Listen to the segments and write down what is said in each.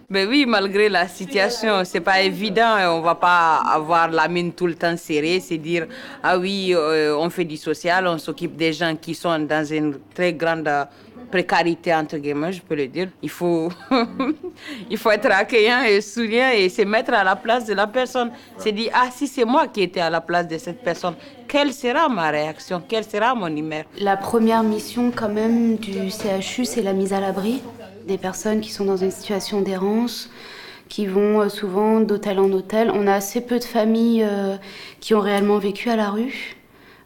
Mais oui, malgré la situation, c'est pas évident. On va pas avoir la mine tout le temps serrée, c'est dire ah oui, on fait du social, on s'occupe des gens qui sont dans une très grande précarité entre guillemets, je peux le dire. Il faut il faut être accueillant et souriant et se mettre à la place de la personne. C'est dire ah si c'est moi qui étais à la place de cette personne, quelle sera ma réaction, quelle sera mon humeur. La première mission quand même du CHU, c'est la mise à l'abri des personnes qui sont dans une situation d'errance, qui vont souvent d'hôtel en hôtel. On a assez peu de familles qui ont réellement vécu à la rue.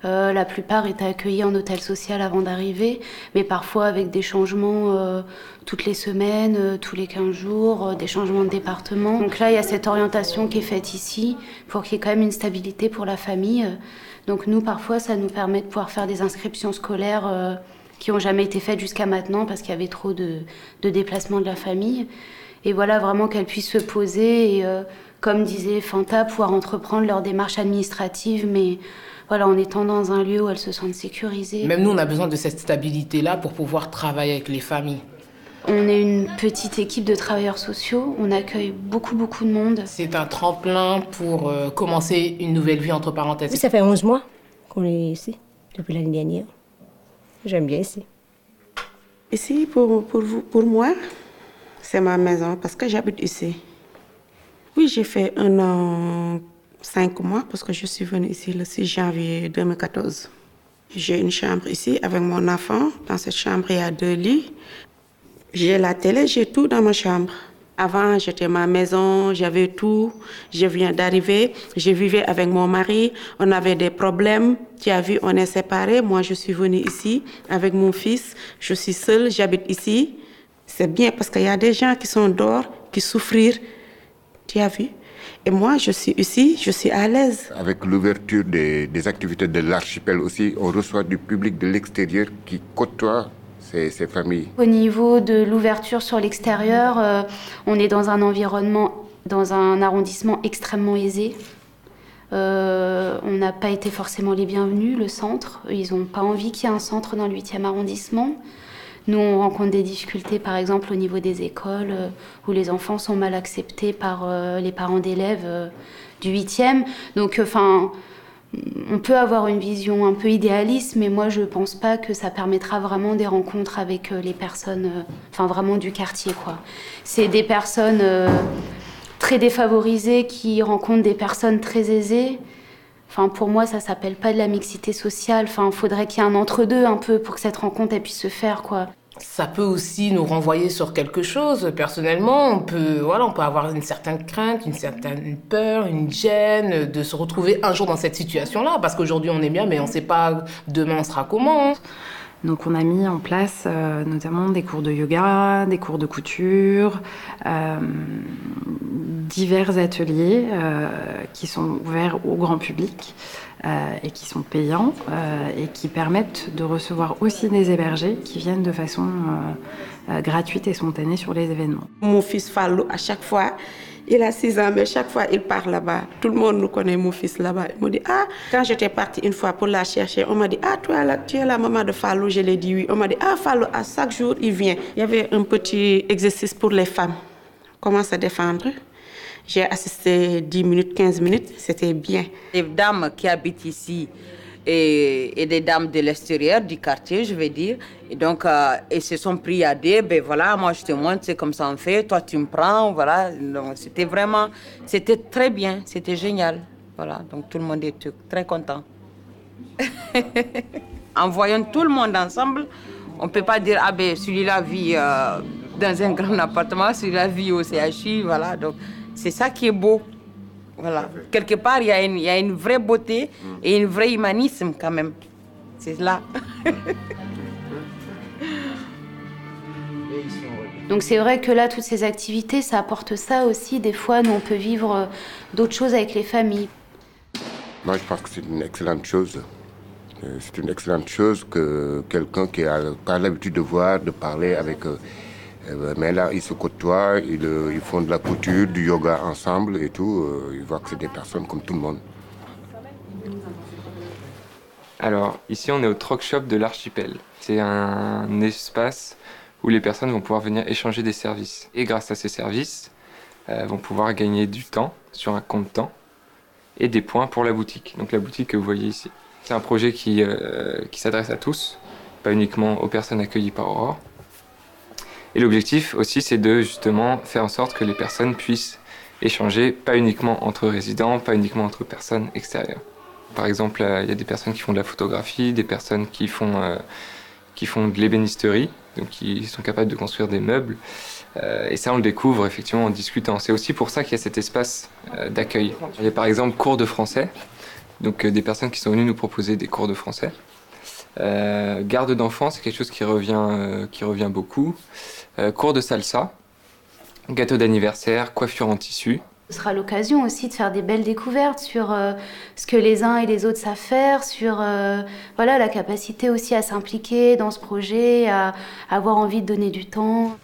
La plupart étaient accueillis en hôtel social avant d'arriver, mais parfois avec des changements toutes les semaines, tous les 15 jours, des changements de département. Donc là, il y a cette orientation qui est faite ici pour qu'il y ait quand même une stabilité pour la famille. Donc nous, parfois, ça nous permet de pouvoir faire des inscriptions scolaires qui n'ont jamais été faites jusqu'à maintenant parce qu'il y avait trop de déplacements de la famille. Et voilà, vraiment qu'elles puissent se poser et, comme disait Fanta, pouvoir entreprendre leur démarche administrative, mais voilà, en étant dans un lieu où elles se sentent sécurisées. Même nous, on a besoin de cette stabilité-là pour pouvoir travailler avec les familles. On est une petite équipe de travailleurs sociaux, on accueille beaucoup de monde. C'est un tremplin pour commencer une nouvelle vie, entre parenthèses. Oui, ça fait 11 mois qu'on est ici, depuis l'année dernière. J'aime bien ici. Ici, pour moi, c'est ma maison parce que j'habite ici. Oui, j'ai fait 1 an, 5 mois parce que je suis venue ici le 6 janvier 2014. J'ai une chambre ici avec mon enfant. Dans cette chambre, il y a 2 lits. J'ai la télé, j'ai tout dans ma chambre. Avant, j'étais ma maison, j'avais tout. Je viens d'arriver, je vivais avec mon mari. On avait des problèmes. Tu as vu, on est séparés. Moi, je suis venue ici avec mon fils. Je suis seule, j'habite ici. C'est bien parce qu'il y a des gens qui sont dehors, qui souffrent. Tu as vu? Et moi, je suis ici, je suis à l'aise. Avec l'ouverture des activités de l'archipel aussi, on reçoit du public de l'extérieur qui côtoie ces familles. Au niveau de l'ouverture sur l'extérieur, on est dans un environnement, dans un arrondissement extrêmement aisé. On n'a pas été forcément les bienvenus, le centre. Ils n'ont pas envie qu'il y ait un centre dans le 8e arrondissement. Nous, on rencontre des difficultés, par exemple, au niveau des écoles, où les enfants sont mal acceptés par les parents d'élèves du 8e. Donc, on peut avoir une vision un peu idéaliste, mais moi, je ne pense pas que ça permettra vraiment des rencontres avec les personnes, vraiment du quartier, quoi. C'est des personnes très défavorisées qui rencontrent des personnes très aisées. Pour moi, ça s'appelle pas de la mixité sociale. Faudrait qu'il y ait un entre-deux un peu pour que cette rencontre elle puisse se faire, quoi. Ça peut aussi nous renvoyer sur quelque chose. Personnellement, on peut avoir une certaine crainte, une certaine peur, une gêne de se retrouver un jour dans cette situation-là. Parce qu'aujourd'hui, on est bien, mais on ne sait pas demain on sera comment. Donc on a mis en place notamment des cours de yoga, des cours de couture, divers ateliers qui sont ouverts au grand public et qui sont payants et qui permettent de recevoir aussi des hébergés qui viennent de façon gratuite et spontanée sur les événements. Mon fils Fallou, à chaque fois, il a 6 ans, mais chaque fois il part là-bas. Tout le monde nous connaît, mon fils là-bas. Il me dit, quand j'étais partie une fois pour la chercher, on m'a dit, tu es la maman de Fallou, je l'ai dit oui. On m'a dit, Fallou, à chaque jour, il vient. Il y avait un petit exercice pour les femmes. Comment se défendre. J'ai assisté 10 minutes, 15 minutes, c'était bien. Les dames qui habitent ici et des dames de l'extérieur du quartier, je vais dire. Et donc, ils se sont pris à dire, moi je te montre, c'est comme ça on fait, toi tu me prends, voilà. Donc, c'était très bien, c'était génial. Voilà, donc tout le monde était très content. En voyant tout le monde ensemble, on ne peut pas dire, celui-là vit dans un grand appartement, celui-là vit au CHU, voilà. Donc, c'est ça qui est beau. Voilà. Quelque part, il y a une vraie beauté et un vrai humanisme quand même. C'est là. Donc c'est vrai que là, toutes ces activités, ça apporte ça aussi. Des fois, nous, on peut vivre d'autres choses avec les familles. Moi, je pense que c'est une excellente chose. C'est une excellente chose que quelqu'un qui n'a pas l'habitude de voir, de parler avec... mais là, ils se côtoient, ils font de la couture, du yoga ensemble et tout. Ils voient que c'est des personnes comme tout le monde. Alors, ici, on est au Troc Shop de l'Archipel. C'est un espace où les personnes vont pouvoir venir échanger des services. Et grâce à ces services, vont pouvoir gagner du temps sur un compte temps et des points pour la boutique. Donc la boutique que vous voyez ici. C'est un projet qui s'adresse à tous, pas uniquement aux personnes accueillies par Aurore. Et l'objectif aussi, c'est de justement faire en sorte que les personnes puissent échanger, pas uniquement entre résidents, pas uniquement entre personnes extérieures. Par exemple, il y a des personnes qui font de la photographie, des personnes qui font de l'ébénisterie, donc qui sont capables de construire des meubles. Et ça, on le découvre effectivement en discutant. C'est aussi pour ça qu'il y a cet espace d'accueil. Il y a par exemple cours de français, donc des personnes qui sont venues nous proposer des cours de français. Garde d'enfants, c'est quelque chose qui revient beaucoup. Cours de salsa, gâteau d'anniversaire, coiffure en tissu. Ce sera l'occasion aussi de faire des belles découvertes sur ce que les uns et les autres savent faire, sur voilà, la capacité aussi à s'impliquer dans ce projet, à avoir envie de donner du temps.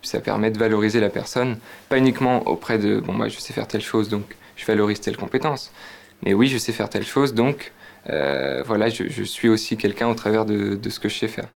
Ça permet de valoriser la personne, pas uniquement auprès de « bon, moi je sais faire telle chose, donc je valorise telle compétence », mais oui, je sais faire telle chose, donc voilà, je suis aussi quelqu'un au travers de ce que je sais faire.